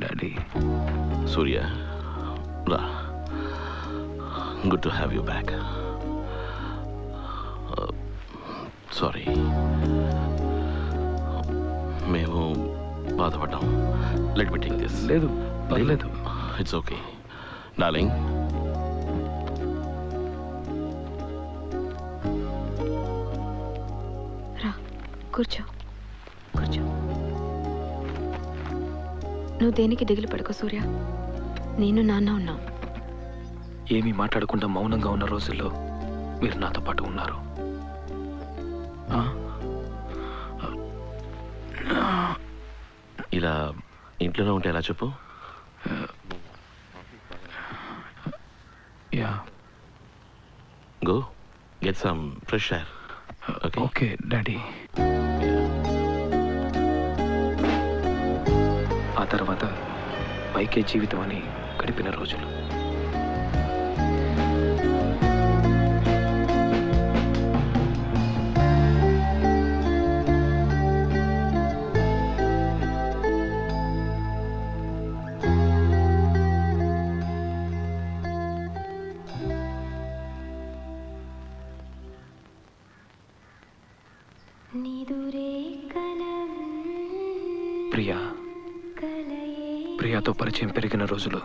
Daddy. Surya రా, good to have you back. Sorry, మేము బాధపడ్డాం. Let me take this. లేదు పర్లేదు. It's okay darling. రా కూర్చో కూర్చో. నువ్వు దేనికి దిగులు పడుకో సూర్య, నేను నాన్న ఉన్నాం. ఏమీ మాట్లాడకుండా మౌనంగా ఉన్న రోజుల్లో మీరు నాతో పాటు ఉన్నారు. ఇలా ఇంట్లోనే ఉంటే ఎలా చెప్పు? Yeah, go get some fresh air. Okay daddy. ఆ తర్వాత పైకే జీవితం అని గడిపిన రోజులు. ప్రియా, ప్రియాతో పరిచయం పెరిగిన రోజులు.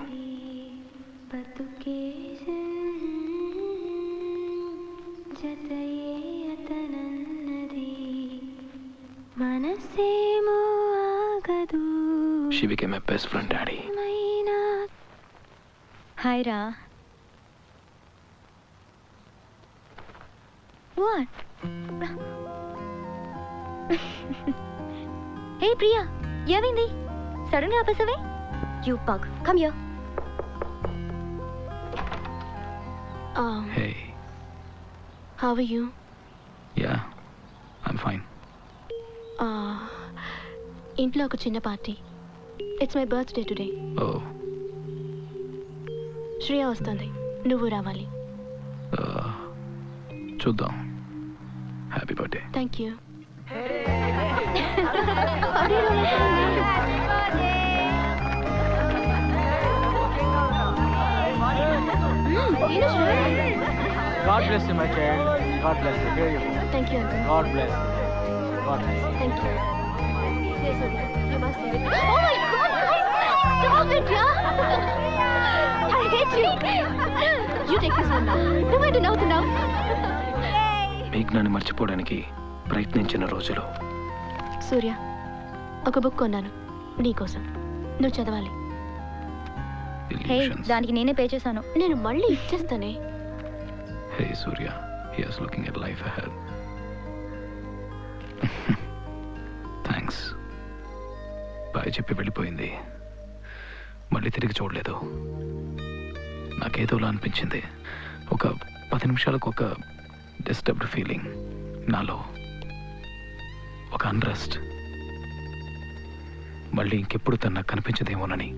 She became my best friend, Daddy. Hi, Ra. What? Hey, Priya. ఏమైంది? సడన్గా ఆపేసావే? You pug. Come here. Hey. How are you? Yeah, I'm fine. ఇంట్లో ఒక చిన్న party. It's my birthday today. Oh. Shreya వస్తుంది, నువ్వు రావాలి. చూద్దాం. Happy birthday. Thank you. God bless you, my child. God bless you. Here you go. Thank you, uncle. God bless you. God bless you. Thank you. Yes, Surya. You must leave it. Oh my God, guys! Stop it, yeah! I hate you. You take this one now. No way to now. మేఘ్నాన్ని మర్చిపోవడానికి ప్రయత్నించిన రోజులు. సూర్య, ఒక book కొన్నాను నీకోసం, నువ్వు చదవాలి. హే, దానికి నేనే పే చేశాను. నేను మళ్ళీ ఇచ్చేస్తానే. Hey Surya, he is looking at life ahead. Thanks. Bye చెప్పి వెళ్ళిపోయింది, మళ్ళీ తిరిగి చూడలేదు. నాకేదోలా అనిపించింది. ఒక 10 నిమిషాలకు ఒక డిస్టర్బ్డ్ ఫీలింగ్ నాలో, ఒక అన్రెస్ట్. మళ్ళీ ఇంకెప్పుడు తను నాకు కనిపించదేమోనని.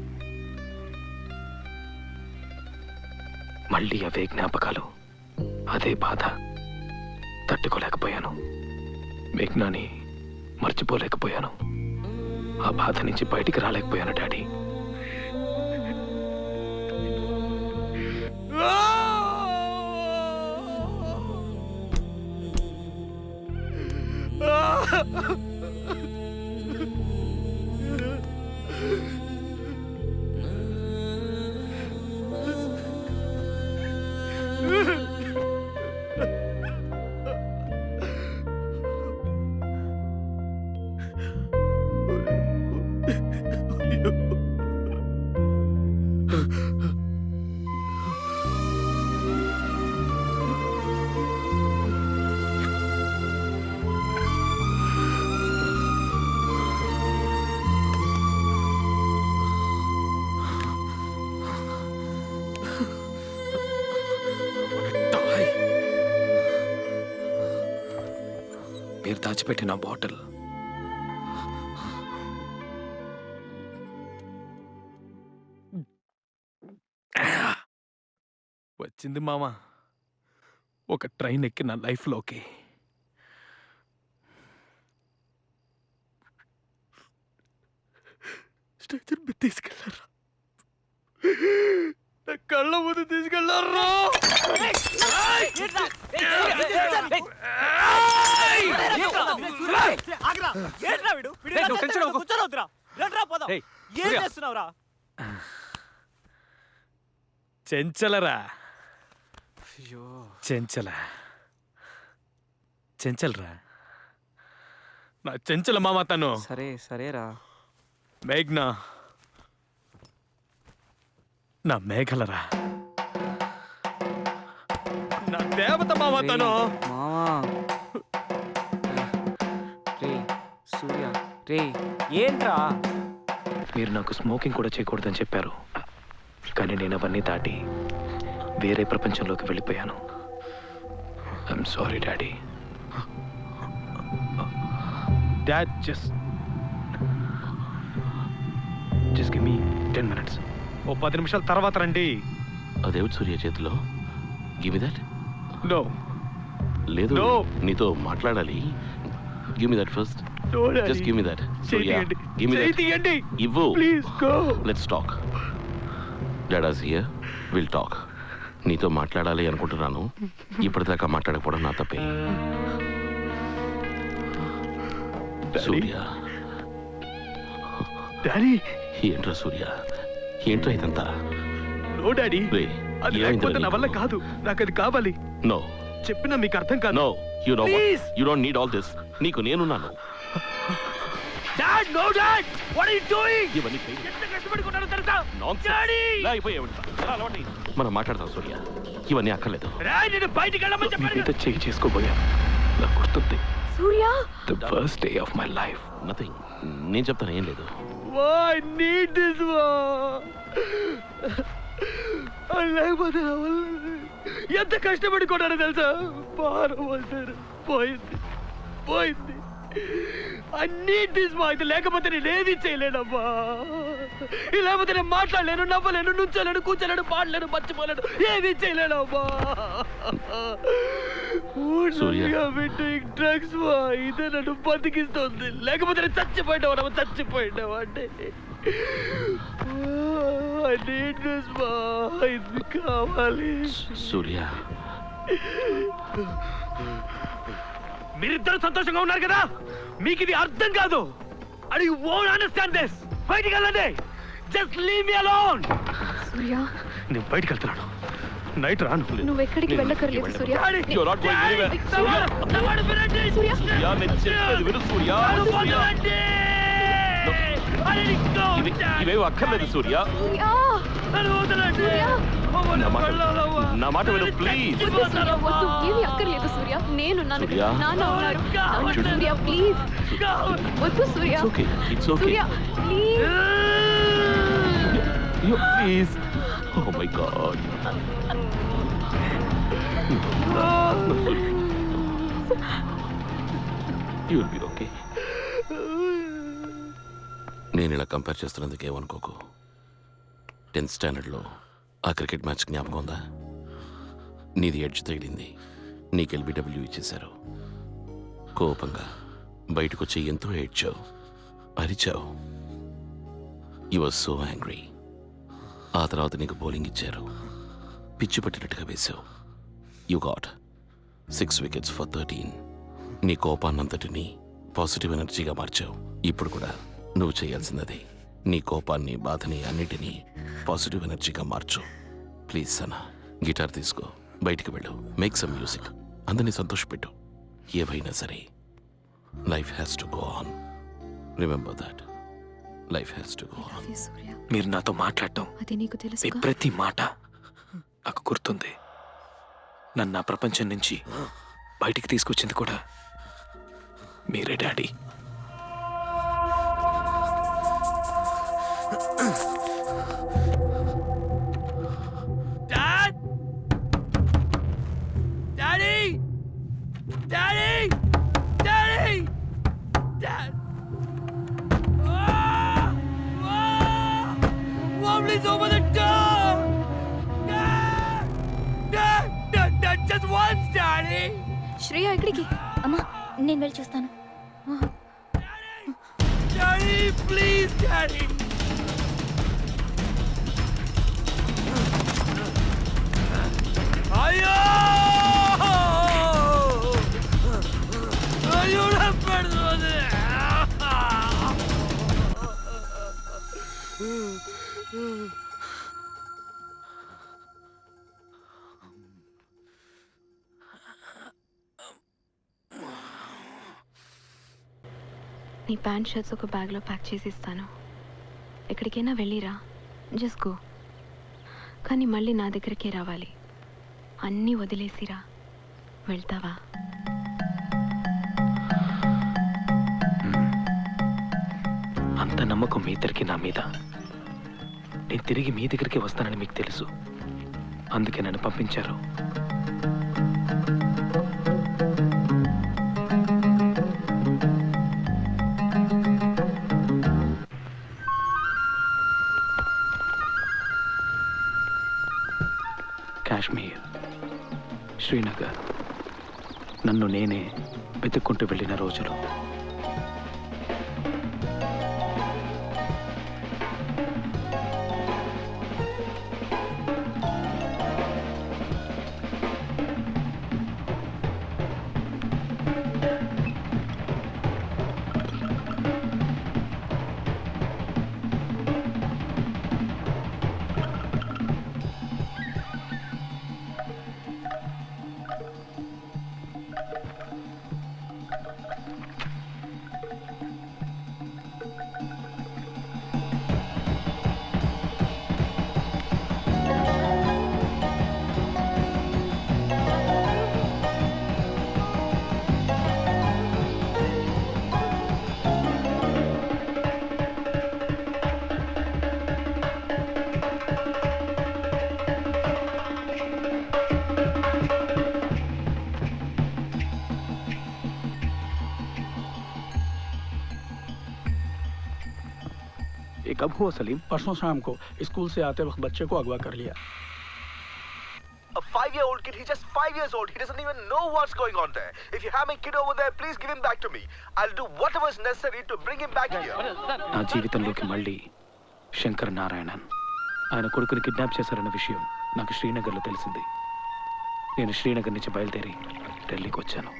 మళ్ళీ అవే జ్ఞాపకాలు, అదే బాధ. తట్టుకోలేకపోయాను. మేఘ్నాని మర్చిపోలేకపోయాను. ఆ బాధ నుంచి బయటికి రాలేకపోయాను డాడీ. మీరు దాచిపెట్టిన బాటిల్ వచ్చింది మామ. ఒక ట్రైన్ ఎక్కి నా లైఫ్లోకి. స్ట్రెచర్ మీద తీసుకెళ్ళారా? నా కళ్ళ ముందు తీసుకెళ్ళారా? చెంచలరా, చెంచలరా, నా చెంచల మామ తను. సరేరా. మేఘ్నా నా మేఘలరా, నా దేవత మామ తను. మామా రే సూర్య రే ఏంట్రా? మీరు నాకు స్మోకింగ్ కూడా చేయకూడదని చెప్పారు, కానీ నేను అవన్నీ దాటి వేరే ప్రపంచంలోకి వెళ్ళిపోయాను. I'm sorry daddy. Dad just give me 10 minutes. ఓ 10 నిమిషాల తర్వాత రండి. అదేమిటి సూర్య చేతిలో? Give me that. నో లేదు, No. నీతో మాట్లాడాలి. Give me that first. Just give me that. Surya give me that. తీయండి ఇవ్వు. Please go. Let's talk. Dad's here, will talk. నీతో మాట్లాడాలి అనుకుంటున్నాను. ఇప్పటిదాకా మాట్లాడకపోవడం నా తప్పే. సూర్య. డాడీ. ఏంట్రా సూర్య, ఏంట్రా ఇదంతా? నో డాడీ, రే, అది ఏమైందిరా లేకపోతే నా నీకు? వల్ల కాదు. నాకు అది కావాలి. నో చెప్పినా మీకు అర్థం కాదు. No, you know Please. You don't need all this. నీకు నేనున్నాను. Dad, no dad, what are you doing? ఇవన్నీ ఎంత కష్టపడుకున్నానో తెలుసా? Nonsense. డాడీ. మనం మాట్లాడతాం సూర్య, ఇవన్నీ అక్కర్లేదు. రాయ్, నేను బయటికి వెళ్ళమని మీ చెప్పాను. మీద చేయి చేసుకోబోయాను. నాకు గుర్తుంది, Surya the first day of my life. Nothing. నేను చెప్తాను, ఏం లేదు. Why need this one? లేకపోతే నా వల్ల ఎంత కష్టపడి కొట్టారో తెలుసా? భారం వస్తారు. పోయింది పోయింది. I need this one. ఇది లేకపోతే నేను ఏది చేయలేనమ్మా. ఇది లేకపోతే నేను మాట్లాడలేను, నవ్వలేను, నుంచోలేను, కూర్చోలేను, పాడలేను, మర్చిపోలేను, ఏది చేయలేనమ్మా. సూర్య. డ్రగ్స్ ఇదే నన్ను బతికిస్తుంది. లేకపోతే నేను చచ్చిపోయినావు అంటే. I need this one. ఇది కావాలి. సూర్య, మీరిద్దరు సంతోషంగా ఉన్నారు కదా, మీకు ఇది అర్థం కాదు. And you won't understand this. బయటికి వెళ్ళండి. Just leave me alone. Surya, నేను బయటికి వెళ్తున్నాను. నైట్ రాను. నువ్వు ఎక్కడికి వెళ్ళకర్లేదు సూర్య. You're not going anywhere. సూర్య. సూర్య. సూర్య, నేను చెప్పేది విను సూర్య. ఇవేవి అక్కర్లేదు సూర్య. సూర్య. సూర్య. నా మాట విను ప్లీజ్. వద్దు సూర్య, వద్దు. ఏమీ అక్కర్లేదు సూర్య. నేను నాన్న సూర్య. నాన్న ఉన్నారు. నాన్న సూర్య ప్లీజ్. వద్దు సూర్య. It's okay. It's okay. Surya please. You please. Oh my God. You'll be okay. నేను ఇలా కంపేర్ చేస్తున్నందుకు ఏమనుకోకు. 10th స్టాండర్డ్లో ఆ క్రికెట్ మ్యాచ్ జ్ఞాపకం ఉందా? నీది ఎడ్జ్ తగిలింది, నీకు ఎల్బిడబ్ల్యూ ఇచ్చేశారు. కోపంగా బయటకు వచ్చి ఎంతో ఏడ్చావు, అరిచావు. You was so angry. ఆ తర్వాత నీకు బౌలింగ్ ఇచ్చారు, పిచ్చి పట్టినట్టుగా వేశావు. You got 6 wickets for 13. నీ కోపాన్నంతటినీ పాజిటివ్ ఎనర్జీగా మార్చావు. ఇప్పుడు కూడా నువ్వు చేయాల్సిందే. నీ కోపాన్ని, బాధని అన్నిటినీ పాజిటివ్ ఎనర్జీగా మార్చు. ప్లీజ్ సనా, గిటార్ తీసుకో, బయటికి వెళ్ళు, మేక్ సమ్ మ్యూజిక్, అందరినీ సంతోషపెట్టు. ఏవైనా సరే, life has to go on. Remember that. Life has to go on. Surya, మీరు నాతో మాట్లాడటం, అది నీకు మీ తెలుసు. ప్రతి మాట నాకు గుర్తుంది. నన్ను ఆ ప్రపంచం నుంచి బయటికి తీసుకొచ్చింది కూడా మీరే daddy. Dad! Daddy! Daddy! Daddy! Dad! Mom, please open the door! Dad! Dad! Dad! Dad! Just once, Daddy! Shreya ఎక్కడికి? అమ్మా నేను వెళ్ళి చూస్తాను. Daddy! Please, Daddy! నీ ప్యాంట్ షర్ట్స్ ఒక బ్యాగ్లో ప్యాక్ చేసి ఇస్తాను. ఎక్కడికైనా వెళ్ళిరా, జస్ట్ గో. కానీ మళ్ళీ నా దగ్గరికే రావాలి. అన్నీ వదిలేసిరా. వెళ్తావా? అంత నమ్మకం మీ ఇద్దరికి నా మీద. నేను తిరిగి మీ దగ్గరికి వస్తానని మీకు తెలుసు, అందుకే నన్ను పంపించారు. కాశ్మీర్, శ్రీనగర్, నన్ను నేనే వెతుక్కుంటూ వెళ్ళిన రోజులు. ये कब हुआ सलीम? परसों शाम को स्कूल से आते वक्त बच्चे को अगवा कर लिया। A 5-year-old kid, he's just 5 years old. He doesn't even know what's going on there. If you have my kid over there, please give him back to me. I'll do whatever is necessary to bring him back here. నా జీవితంలోకి మళ్ళీ శంకర్ నారాయణన్, ఆయన కొడుకుని kidnap చేశారన్న విషయం నాకు శ్రీనగర్లో తెలిసింది. నేను శ్రీనగర్ నుంచి బయలుదేరి ఢిల్లీకి వచ్చాను.